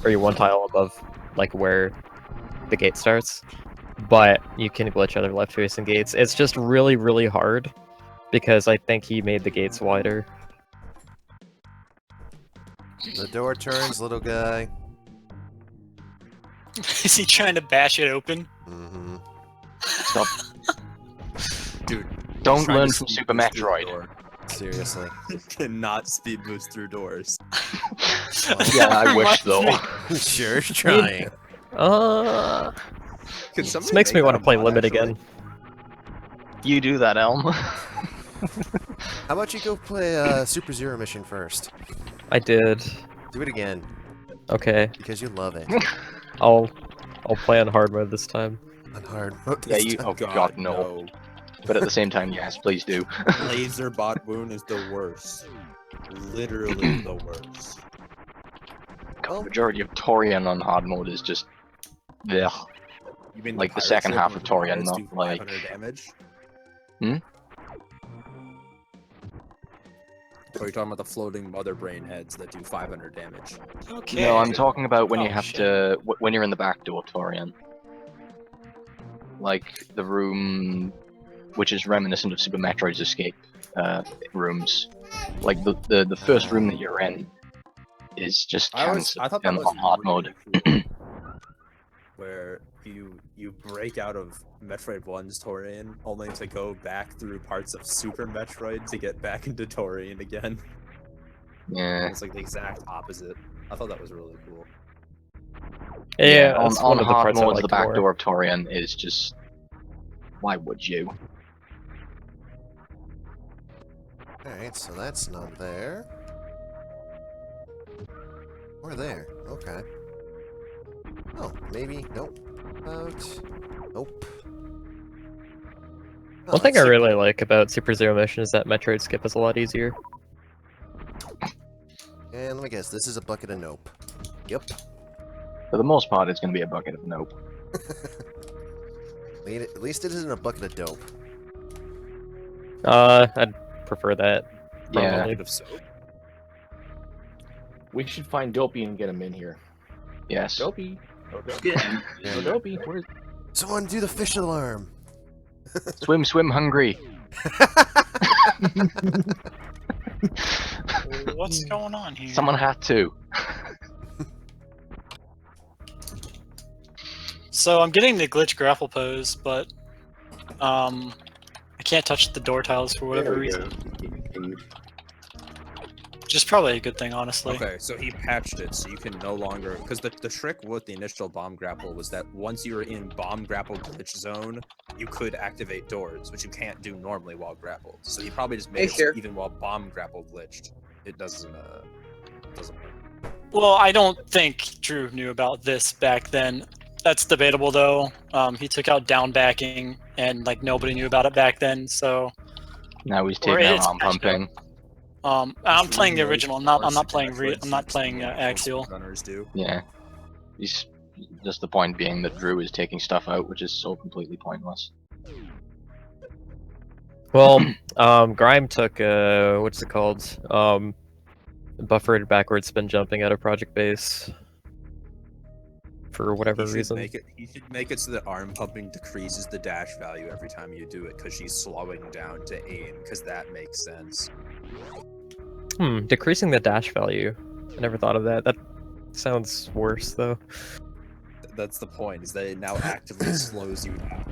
or you're one tile above, like, where the gate starts. But you can glitch other left-facing gates. It's just really, really hard, because I think he made the gates wider. The door turns, little guy. Is he trying to bash it open? Mm-hmm. Stop. Dude, Don't learn from Super Metroid. Seriously. Cannot speed boost through doors. Yeah, I wish though. Sure, trying. This makes me want to play Limit again. You do that, Elm. How about you go play Super Zero mission first? I did. Do it again, Okay. because you love it. I'll play on hard mode this time. On hard mode Yeah, this you. time. Oh God, no. But at the same time, yes, please do. Laser bot wound is the worst. Literally the worst. The majority of Torian on hard mode is just, ugh. You mean Like the pirate second ship half when of Torian, pirates not do like- 500 damage? Hmm? Or are you talking about the floating mother brain heads that do 500 damage? Okay. No, I'm talking about when you Oh, have shit. to, when you're in the back door, Torian. Like the room, which is reminiscent of Super Metroid's escape rooms. Like the first room that you're in is just I thought that on was hard really mode. cool. Where you break out of Metroid 1's Torian, only to go back through parts of Super Metroid to get back into Torian again. Yeah. It's like the exact opposite. I thought that was really cool. Yeah, on that's one of the hard parts I mode, the liked back more. door of Torian is just. Why would you? Alright, so that's not there. Or there. Okay. Oh, maybe. Nope. Nope. Oh, One thing I let's see. really like about Super Zero Mission is that Metroid skip is a lot easier. And let me guess, this is a bucket of nope. Yep. For the most part, it's going to be a bucket of nope. At least it isn't a bucket of dope. I'd prefer that. Yeah. Probably. Bit of soap. We should find Dopey and get him in here. Yes. Dopey. Oh, Dopey. Oh, Dopey. Where's... Someone do the fish alarm! Swim, swim, hungry. What's going on here? Someone had to. So I'm getting the glitch grapple pose, but I can't touch the door tiles for whatever reason. Which is probably a good thing, honestly. Okay, so he patched it so you can no longer, because the trick with the initial bomb grapple was that once you were in bomb grapple glitch zone, you could activate doors, which you can't do normally while grappled. So he probably just made it so even while bomb grapple glitched, it doesn't work. Well, I don't think Drew knew about this back then. That's debatable, though. He took out down backing, and like nobody knew about it back then. So Now he's Or taking out it's arm pumping. I'm playing the original. I'm not playing. I'm not playing Axeil. Runners do. Yeah. He's just the point being that Drew is taking stuff out, which is so completely pointless. Well, Grime took what's it called? Buffered backward spin jumping out of Project Base for whatever He should reason. he should make it so that arm pumping decreases the dash value every time you do it, because she's slowing down to aim, because that makes sense. Decreasing the dash value. I never thought of that. That sounds worse, though. That's the point, is that it now actively slows you down.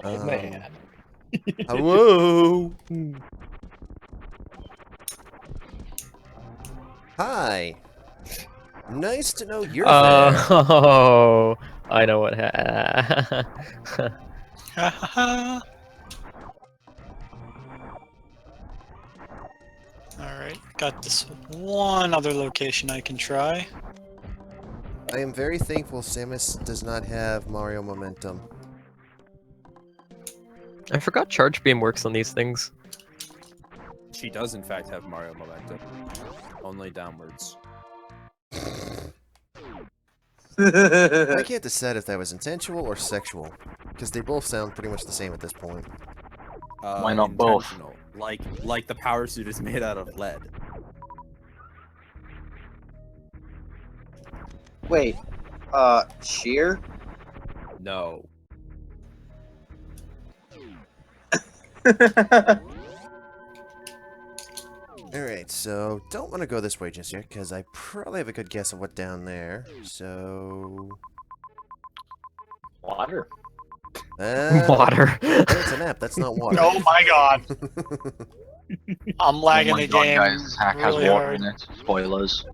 Oh, man. Hello! Hi! Nice to know you're there. Oh, I know what Alright, got this one other location I can try. I am very thankful Samus does not have Mario momentum. I forgot Charge Beam works on these things. She does in fact have Mario momentum. Only downwards. I can't decide if that was intentional or sexual, because they both sound pretty much the same at this point. Why not both? intentional. Like the power suit is made out of lead. Wait, sheer? No. Alright, so don't want to go this way just yet, because I probably have a good guess of what down there. So... Water. Water. It's an app, that's not water. Oh my god. I'm lagging Oh my the God, game. guys, this hack really has water hard. in it. Spoilers.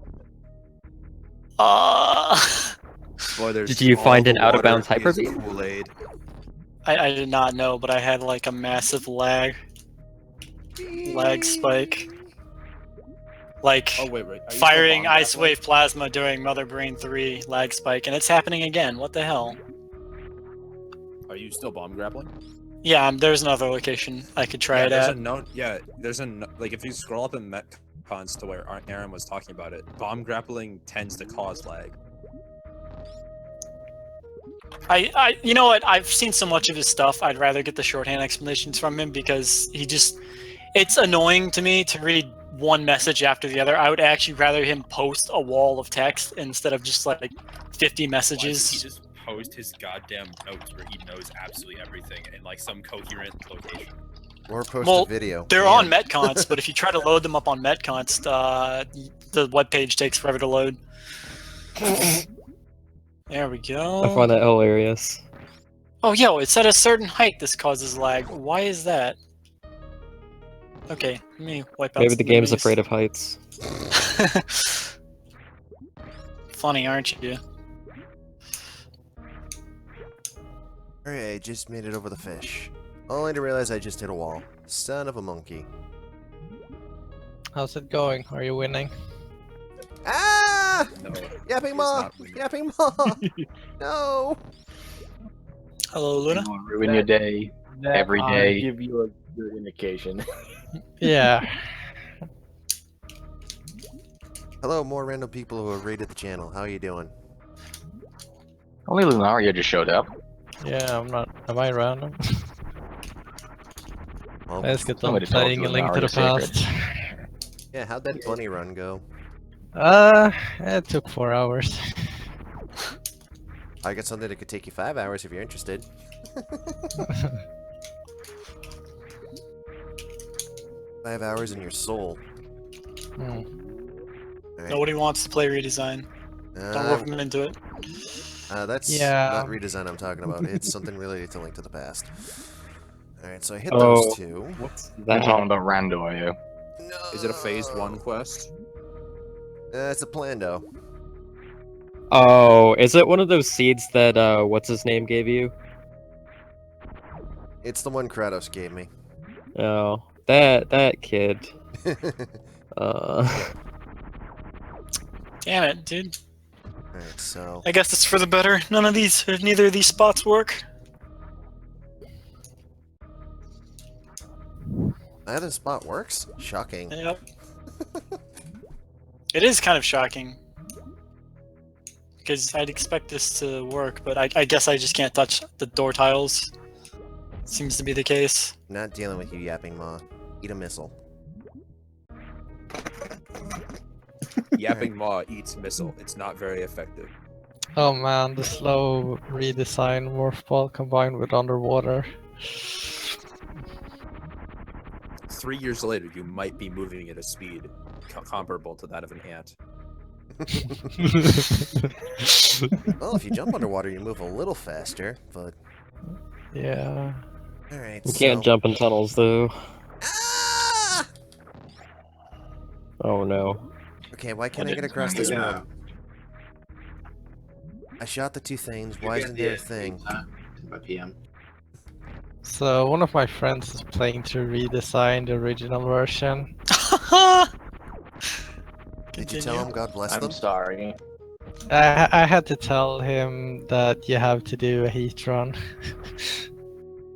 Spoilers, Did you all find the an out-of-bounds water is hyper beam? Kool-Aid. I did not know, but I had like a massive lag spike. Like Oh wait. Are you still firing bomb ice grappling? wave plasma during Mother Brain 3 lag spike, and it's happening again. What the hell? Are you still bomb grappling? Yeah, there's another location I could try it there's at. a note. Yeah, like if you scroll up in Metcons to where Aaron was talking about it, bomb grappling tends to cause lag. I you know what? I've seen so much of his stuff. I'd rather get the shorthand explanations from him because it's annoying to me to read one message after the other. I would actually rather him post a wall of text instead of just like 50 Why messages. doesn't he just post his goddamn notes where he knows absolutely everything in like some coherent location? Or post Well, a video. They're Yeah. on Metcons, but if you try to load them up on Metcons, the webpage takes forever to load. There we go. I find that hilarious. Oh, yo, it's at a certain height this causes lag. Why is that? Okay, let me wipe out Maybe some the game's of these. afraid of heights. Funny, aren't you? Alright, just made it over the fish. Only to realize I just hit a wall. Son of a monkey. How's it going? Are you winning? Ah! No, Yapping he's Maw! not winning. Yapping Maw! No! Hello, Luna. You wanna ruin your day every I'll day. give you a good indication. Yeah. Hello, more random people who have rated the channel. How are you doing? Only Lunaria just showed up. Yeah, I'm not. Am I random? Well, Let's get on Somebody told playing you A Link to the Lunaria secret. Past. yeah, how'd that bunny run go? It took 4 hours. I got something that could take you 5 hours if you're interested. 5 hours in your soul. Hmm. Alright. Nobody wants to play Redesign. Don't work them into it. That's Yeah. not redesign I'm talking about. It's something related to Link to the Past. Alright, so I hit Oh. those two. What's I'm that? talking about Rando, are you? No. Is it a phase 1 quest? It's a Plando. Oh, is it one of those seeds that what's his name gave you? It's the one Kratos gave me. Oh, that kid. Uh, Damn it, dude. Alright, so... I guess it's for the better. Neither of these spots work. Neither spot works? Shocking. Yep. It is kind of shocking. Because I'd expect this to work, but I guess I just can't touch the door tiles. Seems to be the case. Not dealing with you, Yapping Maw. Eat a missile. Yapping Maw eats missile. It's not very effective. Oh man, the slow redesign morph ball combined with underwater. 3 years later, you might be moving at a speed comparable to that of an ant. Well, if you jump underwater, you move a little faster, but... Yeah. Alright, you can't jump in tunnels though. Ah! Oh no. Okay, why can't I get didn't across this yeah. room? I shot the two things, why isn't there a thing? By PM. So one of my friends is playing to redesign the original version. Did you tell him God bless I'm them? sorry. I had to tell him that you have to do a heat run.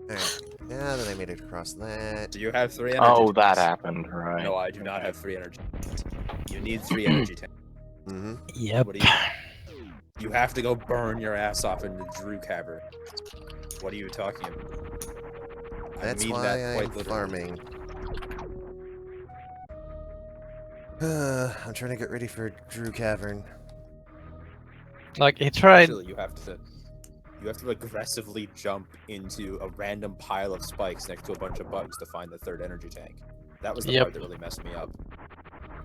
Alright, yeah, then I made it across that. Do you have 3 energy Oh, that tanks? happened, right. No, I do not have 3 energy tanks. You need 3 energy tanks. Mm-hmm. Yep. What do you... You have to go burn your ass off in the Drew Cavern. What are you talking about? That's mean why that quite I'm literally. farming. I'm trying to get ready for Drew Cavern. Like he tried. Actually, you have to aggressively jump into a random pile of spikes next to a bunch of bugs to find the third energy tank. That was the Yep. part that really messed me up.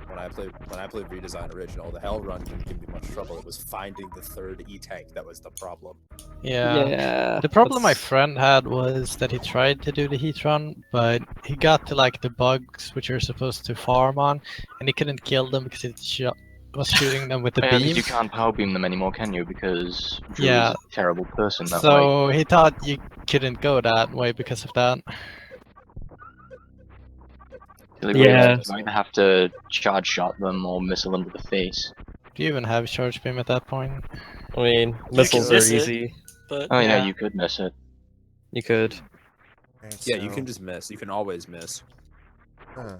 When I played Redesign Original, the Hell Run didn't give me much trouble. It was finding the third E-tank that was the problem. Yeah. The problem my friend had was that he tried to do the heat run, but he got to like the bugs which you're supposed to farm on, and he couldn't kill them because it was shooting them with the Yeah, because beam. you can't power beam them anymore, can you? Because Drew is Yeah. a terrible person that way. So he thought you couldn't go that way because of that. Yeah. You either have to charge shot them or missile them to the face. Do you even have charge beam at that point? I mean, You can missiles are miss it. easy. But Oh yeah, Yeah. you could miss it. You could. Alright, Yeah, you so- can just miss. You can always miss. Huh.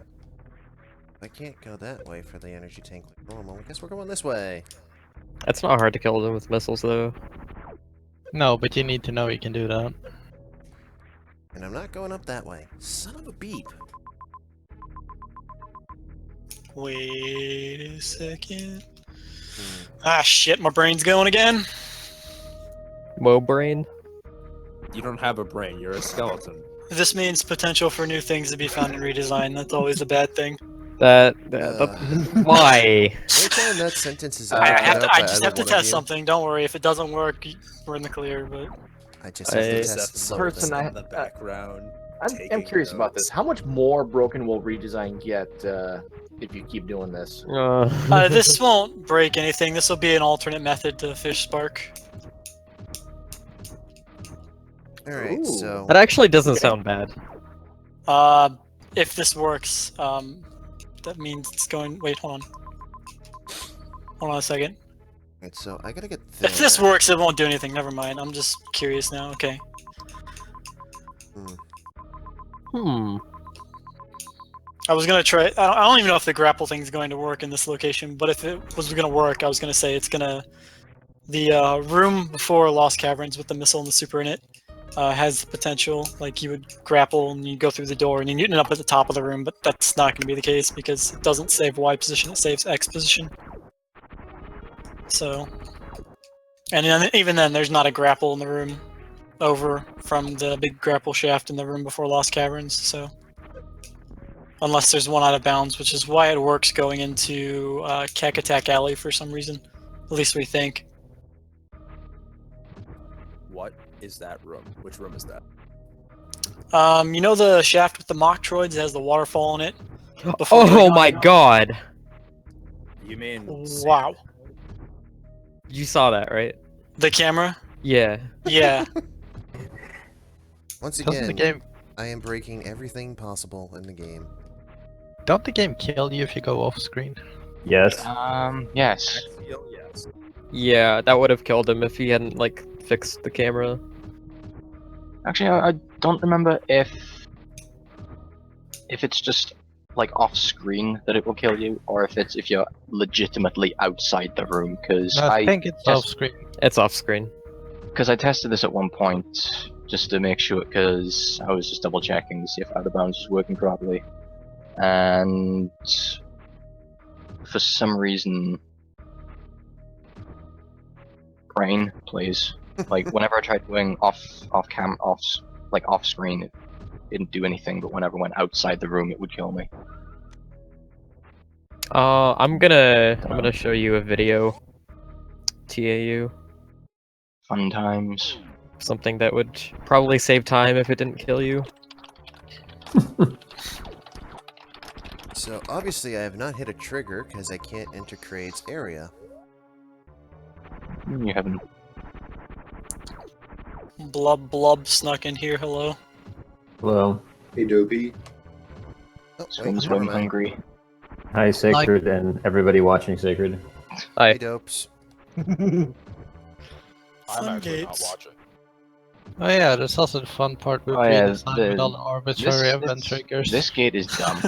I can't go that way for the energy tank like normal. I guess we're going this way. It's not hard to kill them with missiles, though. No, but you need to know you can do that. And I'm not going up that way. Son of a beep. wait a second. Hmm. Ah, shit, my brain's going again. Whoa, brain. You don't have a brain. You're a skeleton. This means potential for new things to be found in redesign. That's always a bad thing. That why? Every time that sentence is I out I by just either have to one of test you, something. Don't worry. If it doesn't work, we're in the clear. But I just have to I- test Seth, something. person, I- in the background. I'm taking curious about notes. this. How much more broken will redesign get if you keep doing this? this won't break anything. This will be an alternate method to fish spark. Alright, Ooh. so... That actually doesn't Okay. sound bad. If this works, that means it's going. Wait, hold on. Hold on a second. Alright, so I gotta get there. If this works, it won't do anything. Never mind. I'm just curious now. Okay. Hmm. I was gonna try. I don't even know if the grapple thing is going to work in this location, but if it was gonna work, I was gonna say it's gonna. The room before Lost Caverns with the missile and the super in it has the potential. Like you would grapple and you go through the door and you end up at the top of the room, but that's not gonna be the case because it doesn't save Y position; it saves X position. So, and then, even then, there's not a grapple in the room over from the big grapple shaft in the room before Lost Caverns. So. Unless there's one out of bounds, which is why it works going into Attack Alley for some reason. At least we think. What is that room? Which room is that? You know the shaft with the mock droids? It has the waterfall in it? Oh going my on? god! You mean? Wow. You saw that, right? The camera? Yeah. Yeah. Once Doesn't the again, game I am breaking everything possible in the game. don't the game kill you if you go off screen? Yes. Yes. Axeil, yes. Yeah, that would have killed him if he hadn't, like, fixed the camera. Actually, I don't remember if it's just like off screen that it will kill you, or if you're legitimately outside the room. Because No, I think it's off screen. It's off screen. Because I tested this at one point just to make sure, because I was just double checking to see if out of bounds was working properly, and for some reason, brain plays. Like whenever I tried going off screen, it didn't do anything. But whenever I went outside the room, it would kill me. I'm gonna show you a video. TAU. Fun times. Something that would probably save time if it didn't kill you. So, obviously I have not hit a trigger because I can't enter Crade's area. You haven't. Blub snuck in here. Hello. Hello. Hey, Dopey. Oh, Swim never mind. hungry. Hi, Sacred, and everybody watching Sacred. Hey, Dopes. I'm Fun actually not gates. watching. Oh yeah, there's also the fun part with Oh, yeah, redesign with all the arbitrary event triggers. This gate is dumb.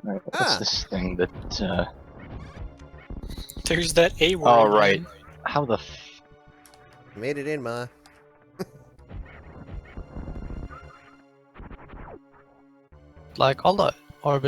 Right, what's Ah. this thing that? There's that A word. Oh right. again. How the? Made it in, Ma. like all the orbits